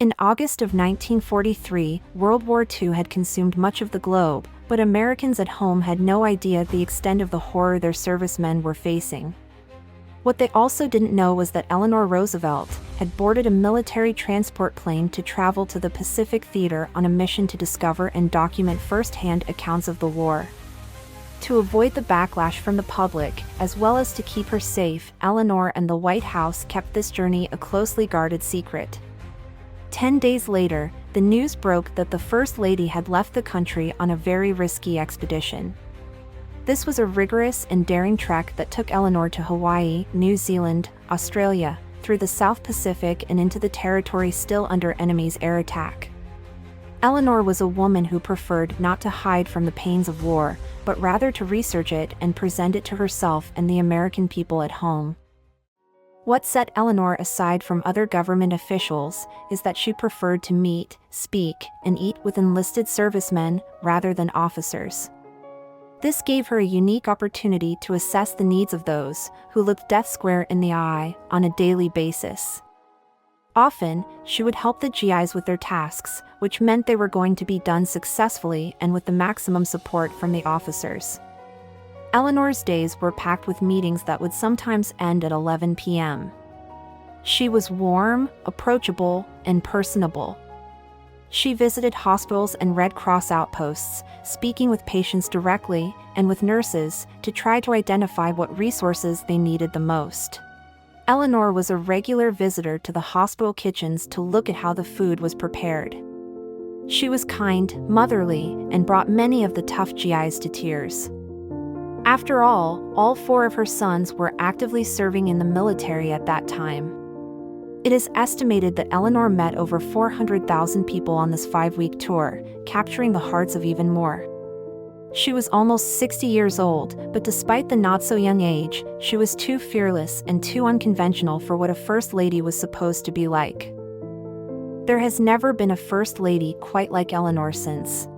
In August of 1943, World War II had consumed much of the globe, but Americans at home had no idea the extent of the horror their servicemen were facing. What they also didn't know was that Eleanor Roosevelt had boarded a military transport plane to travel to the Pacific Theater on a mission to discover and document first-hand accounts of the war. To avoid the backlash from the public, as well as to keep her safe, Eleanor and the White House kept this journey a closely guarded secret. 10 days later, the news broke that the First Lady had left the country on a very risky expedition. This was a rigorous and daring trek that took Eleanor to Hawaii, New Zealand, Australia, through the South Pacific and into the territory still under enemy's air attack. Eleanor was a woman who preferred not to hide from the pains of war, but rather to research it and present it to herself and the American people at home. What set Eleanor aside from other government officials is that she preferred to meet, speak, and eat with enlisted servicemen rather than officers. This gave her a unique opportunity to assess the needs of those who looked death square in the eye on a daily basis. Often, she would help the GIs with their tasks, which meant they were going to be done successfully and with the maximum support from the officers. Eleanor's days were packed with meetings that would sometimes end at 11 p.m. She was warm, approachable, and personable. She visited hospitals and Red Cross outposts, speaking with patients directly and with nurses to try to identify what resources they needed the most. Eleanor was a regular visitor to the hospital kitchens to look at how the food was prepared. She was kind, motherly, and brought many of the tough GIs to tears. After all 4 of her sons were actively serving in the military at that time. It is estimated that Eleanor met over 400,000 people on this 5-week tour, capturing the hearts of even more. She was almost 60 years old, but despite the not-so-young age, she was too fearless and too unconventional for what a First Lady was supposed to be like. There has never been a First Lady quite like Eleanor since.